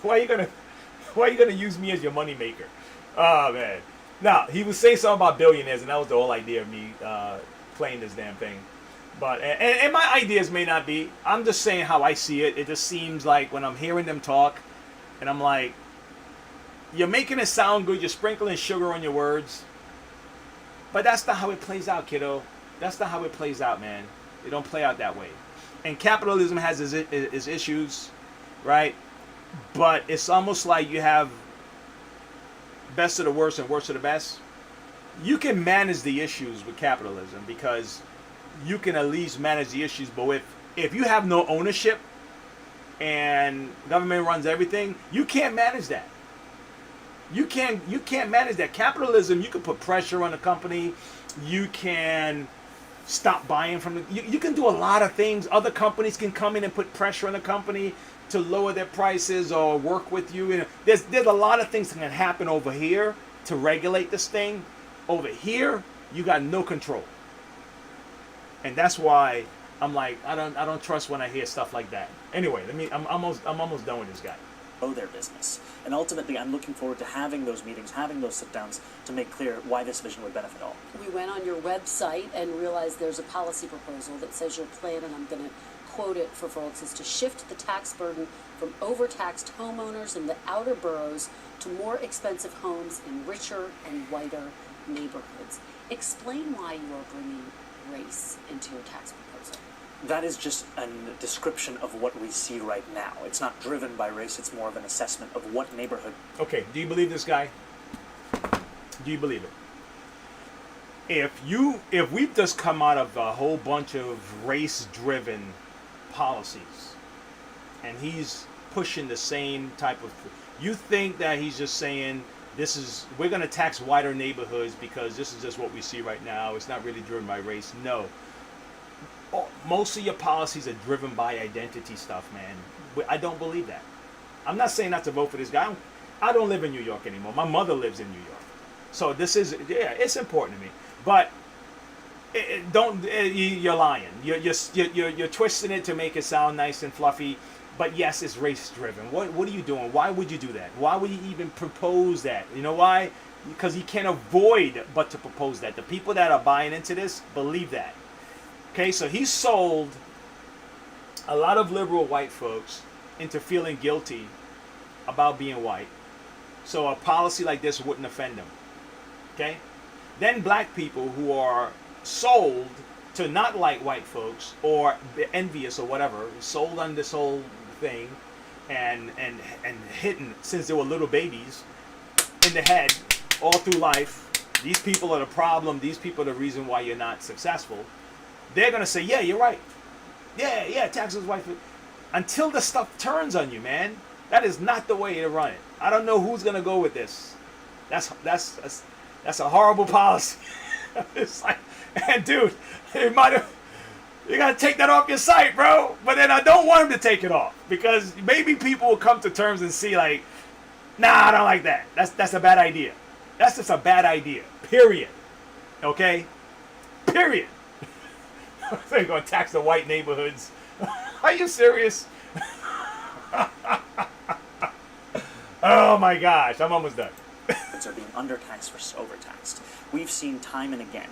Why are you gonna use me as your money maker? Oh man. Now he was saying something about billionaires, and that was the whole idea of me playing this damn thing. But and my ideas may not be. I'm just saying how I see it. It just seems like when I'm hearing them talk, and I'm like, you're making it sound good. You're sprinkling sugar on your words. But that's not how it plays out, kiddo. That's not how it plays out, man. It don't play out that way. And capitalism has its issues, right? But it's almost like you have best of the worst and worst of the best. You can manage the issues with capitalism because you can at least manage the issues. But if you have no ownership and government runs everything, you can't manage that. You can't manage that. Capitalism, you can put pressure on a company. You can stop buying from the. You can do a lot of things. Other companies can come in and put pressure on the company to lower their prices or work with you. And there's a lot of things that can happen over here to regulate this thing. Over here, you got no control. And that's why I'm like, I don't trust when I hear stuff like that. Anyway, I'm almost done with this guy. Their business. And ultimately, I'm looking forward to having those meetings, having those sit-downs to make clear why this vision would benefit all. We went on your website and realized there's a policy proposal that says your plan, and I'm going to quote it for folks, is to shift the tax burden from overtaxed homeowners in the outer boroughs to more expensive homes in richer and whiter neighborhoods. Explain why you are bringing race into your tax proposal. That is just a description of what we see right now. It's not driven by race, it's more of an assessment of what neighborhood. Okay, do you believe this guy? Do you believe it? If we've just come out of a whole bunch of race-driven policies, and he's pushing the same type of, you think that he's just saying we're going to tax whiter neighborhoods because this is just what we see right now. It's not really driven by race. No. Most of your policies are driven by identity stuff, man. I don't believe that. I'm not saying not to vote for this guy. I don't live in New York anymore. My mother lives in New York. So it's important to me. But you're lying. You're twisting it to make it sound nice and fluffy. But yes, it's race driven. What are you doing? Why would you do that? Why would you even propose that? You know why? Because he can't avoid but to propose that. The people that are buying into this believe that. Okay, so he sold a lot of liberal white folks into feeling guilty about being white. So a policy like this wouldn't offend them. Okay? Then black people who are sold to not like white folks or envious or whatever, sold on this whole thing and hidden since they were little babies in the head all through life. These people are the problem. These people are the reason why you're not successful. They're going to say, yeah, you're right. Yeah, taxes white folks. Until the stuff turns on you, man. That is not the way to run it. I don't know who's going to go with this. That's a horrible policy. It's like, and dude, you got to take that off your site, bro. But then I don't want him to take it off because maybe people will come to terms and see like, nah, I don't like that. That's a bad idea. That's just a bad idea. Period. Okay? Period. They're going to tax the white neighborhoods. Are you serious? Oh my gosh, I'm almost done. Are being undertaxed versus overtaxed. We've seen time and again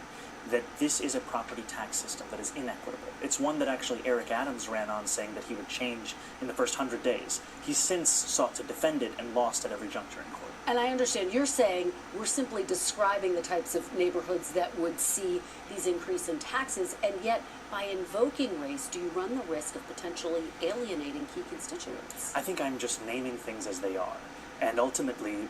that this is a property tax system that is inequitable. It's one that actually Eric Adams ran on saying that he would change in the first 100 days. He's since sought to defend it and lost at every juncture in court. And I understand you're saying we're simply describing the types of neighborhoods that would see these increase in taxes, and yet by invoking race, do you run the risk of potentially alienating key constituents? I think I'm just naming things as they are. And ultimately,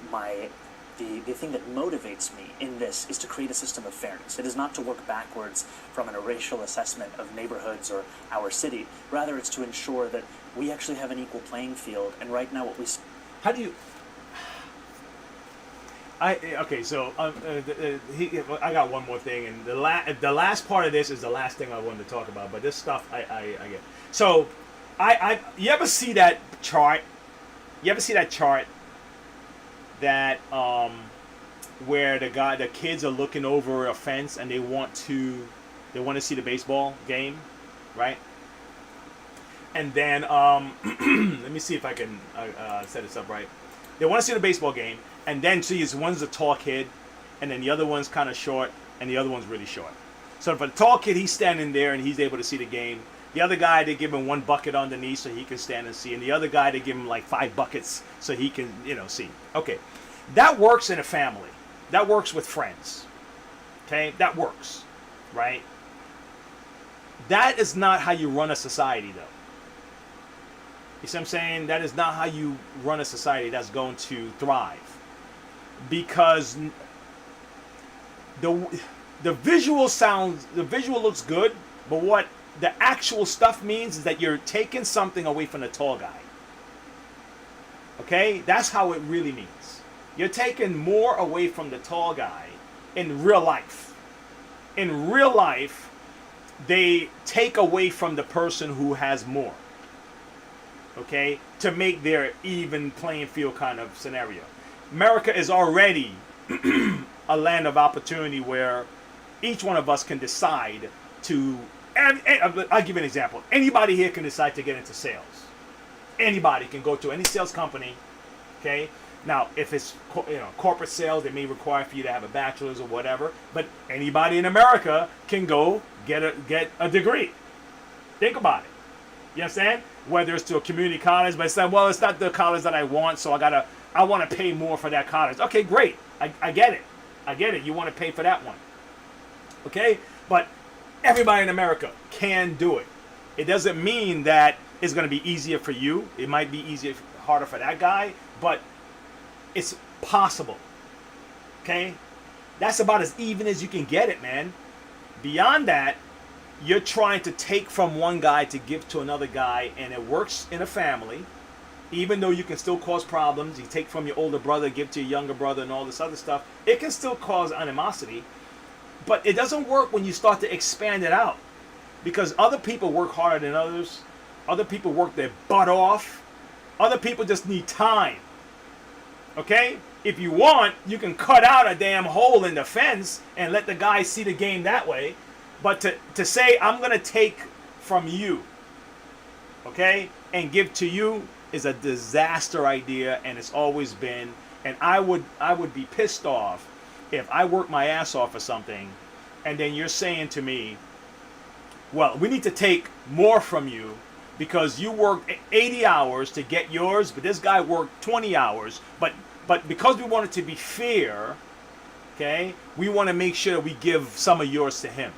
the thing that motivates me in this is to create a system of fairness. It is not to work backwards from a racial assessment of neighborhoods or our city. Rather, it's to ensure that we actually have an equal playing field. And right now what we see... How do you... I got one more thing, and the last part of this is the last thing I wanted to talk about, but this stuff I get. So, you ever see that chart? You ever see that chart that where the kids are looking over a fence and they want to They want to see the baseball game, right? And then let me see if I can set this up right. They want to see the baseball game, and then see one's a tall kid, and then the other one's kind of short, and the other one's really short. So for the tall kid, he's standing there and he's able to see the game. The other guy, they give him one bucket underneath so he can stand and see, and the other guy, they give him like 5 buckets so he can, see. Okay, that works in a family. That works with friends. Okay, that works, right? That is not how you run a society, though. You see what I'm saying? That is not how you run a society that's going to thrive. Because the visual looks good, but what the actual stuff means is that you're taking something away from the tall guy. Okay? That's how it really means. You're taking more away from the tall guy in real life. In real life, they take away from the person who has more. Okay, to make their even playing field kind of scenario. America is already a land of opportunity where each one of us can decide to, and I'll give you an example. Anybody here can decide to get into sales. Anybody can go to any sales company, okay? Now, if it's corporate sales, they may require for you to have a bachelor's or whatever, but anybody in America can go get a degree. Think about it. You understand? Whether it's to a community college, but it's like, well, it's not the college that I want, so I want to pay more for that college. Okay, great. I get it. I get it. You want to pay for that one. Okay? But everybody in America can do it. It doesn't mean that it's going to be easier for you. It might be harder for that guy, but it's possible. Okay? That's about as even as you can get it, man. Beyond that, you're trying to take from one guy to give to another guy, and it works in a family. Even though you can still cause problems, you take from your older brother, give to your younger brother, and all this other stuff, it can still cause animosity. But it doesn't work when you start to expand it out. Because other people work harder than others. Other people work their butt off. Other people just need time. Okay? If you want, you can cut out a damn hole in the fence and let the guy see the game that way. But to say, I'm going to take from you, okay, and give to you is a disaster idea, and it's always been. And I would be pissed off if I work my ass off for something, and then you're saying to me, well, we need to take more from you because you worked 80 hours to get yours, but this guy worked 20 hours. But because we want it to be fair, okay, we want to make sure that we give some of yours to him.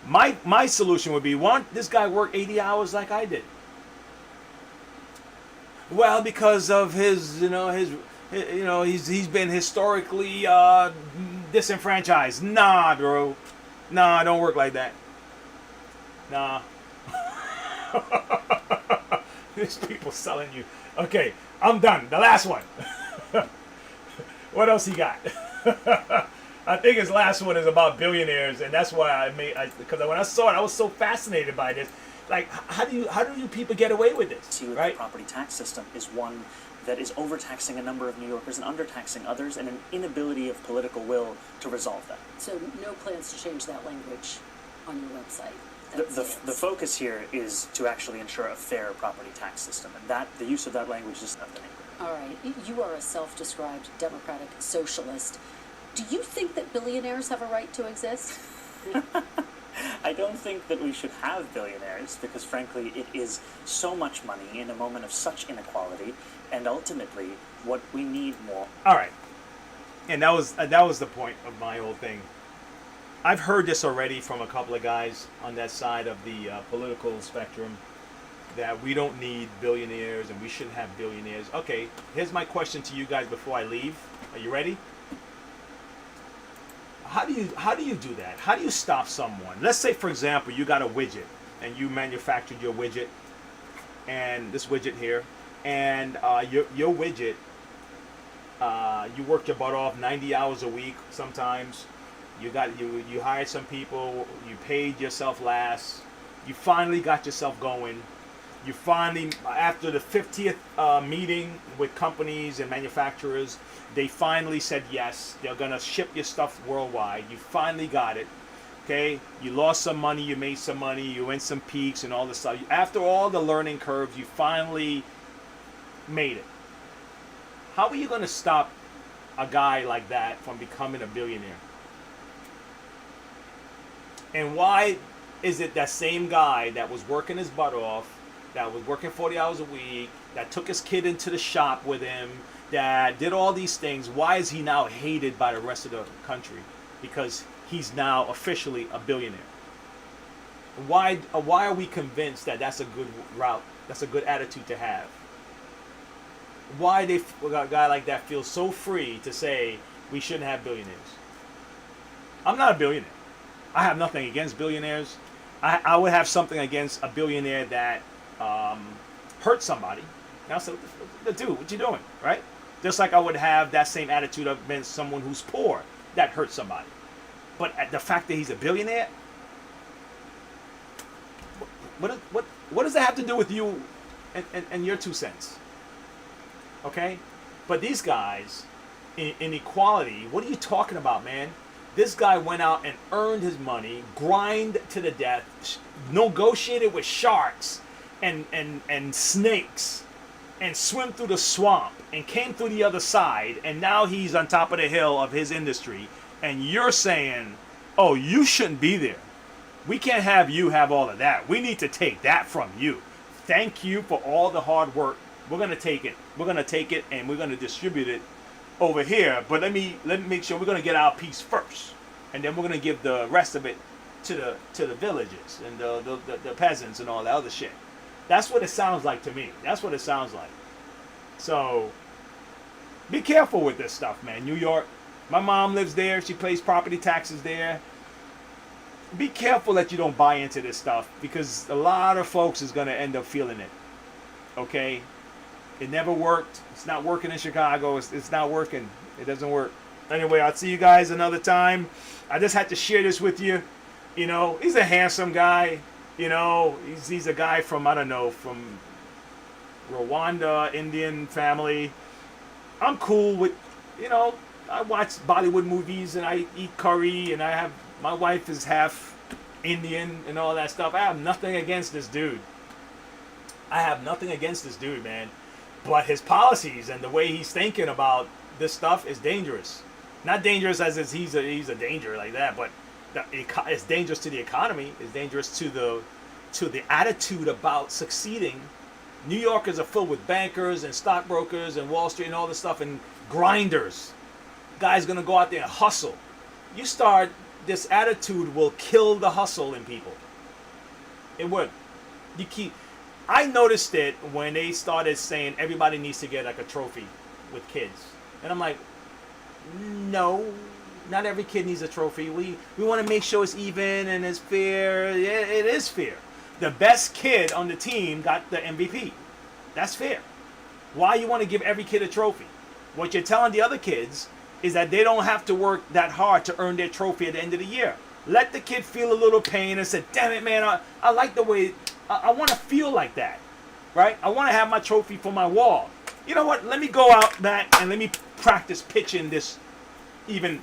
My solution would be, why don't this guy work 80 hours like I did? Well, because of his he's been historically disenfranchised. Nah, bro. Nah, don't work like that. Nah. These people selling you. Okay, I'm done. The last one. What else he got? I think his last one is about billionaires, and that's why because when I saw it, I was so fascinated by this. Like, how do you people get away with this? Right? The property tax system is one that is overtaxing a number of New Yorkers and undertaxing others, and an inability of political will to resolve that. So no plans to change that language on your website. The focus here is to actually ensure a fair property tax system, and that the use of that language is not the name. All right, you are a self-described democratic socialist. Do you think that billionaires have a right to exist? I don't think that we should have billionaires because, frankly, it is so much money in a moment of such inequality, and ultimately, what we need more. All right, and that was the point of my whole thing. I've heard this already from a couple of guys on that side of the political spectrum, that we don't need billionaires and we shouldn't have billionaires. Okay, here's my question to you guys before I leave. Are you ready? How do you do that? How do you stop someone? Let's say, for example, you got a widget and you manufactured your widget, and this widget here, and your widget, you worked your butt off 90 hours a week sometimes. You hired some people, you paid yourself last, you finally got yourself going. You finally, after the 50th meeting with companies and manufacturers, they finally said yes. They're going to ship your stuff worldwide. You finally got it. Okay, you lost some money, you made some money, you went some peaks and all this stuff. After all the learning curves, you finally made it. How are you going to stop a guy like that from becoming a billionaire? And why is it that same guy that was working his butt off, that was working 40 hours a week, that took his kid into the shop with him, that did all these things, why is he now hated by the rest of the country? Because he's now officially a billionaire. Why are we convinced that that's a good route, that's a good attitude to have? Why a guy like that feels so free to say we shouldn't have billionaires? I'm not a billionaire. I have nothing against billionaires. I would have something against a billionaire that hurt somebody. Now, so, dude, what you doing, right? Just like I would have that same attitude against someone who's poor that hurt somebody. But the fact that he's a billionaire, what does that have to do with you and your 2 cents? Okay? But these guys, in equality, what are you talking about, man? This guy went out and earned his money, grind to the death, negotiated with sharks and snakes, and swim through the swamp, and came through the other side, and now he's on top of the hill of his industry, and you're saying, oh, you shouldn't be there. We can't have you have all of that. We need to take that from you. Thank you for all the hard work. We're going to take it. We're going to take it, and we're going to distribute it over here, but let me make sure we're going to get our piece first, and then we're going to give the rest of it to the villages and the peasants and all that other shit. That's what it sounds like to me. That's what it sounds like. So be careful with this stuff, man. New York, my mom lives there. She pays property taxes there. Be careful that you don't buy into this stuff, because a lot of folks is going to end up feeling it. Okay? It never worked. It's not working in Chicago. It's not working. It doesn't work. Anyway, I'll see you guys another time. I just had to share this with you. You know, he's a handsome guy. You know, he's a guy from, I don't know, from Rwanda, Indian family. I'm cool with, you know, I watch Bollywood movies and I eat curry, and my wife is half Indian and all that stuff. I have nothing against this dude. Man. But his policies and the way he's thinking about this stuff is dangerous. Not dangerous as is he's a danger like that, but it's dangerous to the economy. It's dangerous to the attitude about succeeding. New Yorkers are filled with bankers and stockbrokers and Wall Street and all this stuff, and grinders. Guys gonna go out there and hustle. You start this attitude will kill the hustle in people. It would. I noticed it when they started saying everybody needs to get like a trophy with kids. And I'm like, no, not every kid needs a trophy. We want to make sure it's even and it's fair. Yeah, it is fair. The best kid on the team got the MVP. That's fair. Why you want to give every kid a trophy? What you're telling the other kids is that they don't have to work that hard to earn their trophy at the end of the year. Let the kid feel a little pain and say, damn it, man, I like the way... I want to feel like that, right? I want to have my trophy for my wall. You know what? Let me go out back and let me practice pitching this even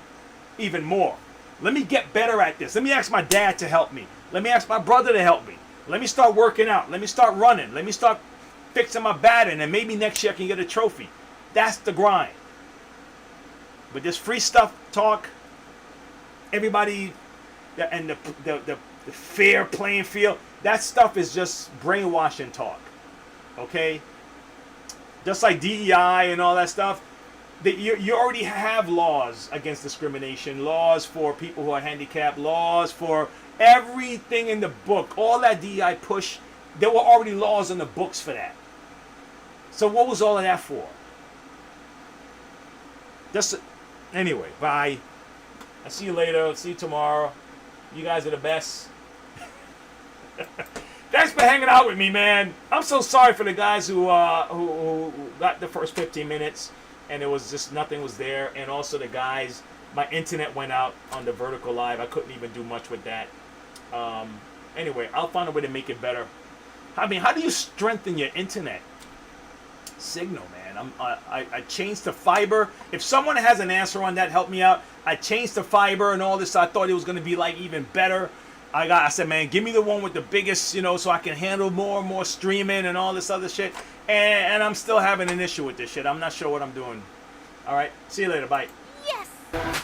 more. Let me get better at this. Let me ask my dad to help me. Let me ask my brother to help me. Let me start working out. Let me start running. Let me start fixing my batting, and maybe next year I can get a trophy. That's the grind. But this free stuff talk, everybody, and the fair playing field, that stuff is just brainwashing talk, okay? Just like DEI and all that stuff, you already have laws against discrimination, laws for people who are handicapped, laws for everything in the book. All that DEI push, there were already laws in the books for that. So what was all of that for? Anyway, bye. I'll see you later. See you tomorrow. You guys are the best. Thanks for hanging out with me, man. I'm so sorry for the guys who got the first 15 minutes and it was just nothing was there, and also the guys, my internet went out on the vertical live. I couldn't even do much with that. Anyway, I'll find a way to make it better. I mean, how do you strengthen your internet signal, man? I changed to fiber. If someone has an answer on that, help me out. I changed to fiber and all this. I thought it was going to be like even better. I said, man, give me the one with the biggest, you know, so I can handle more and more streaming and all this other shit. And I'm still having an issue with this shit. I'm not sure what I'm doing. All right. See you later. Bye. Yes!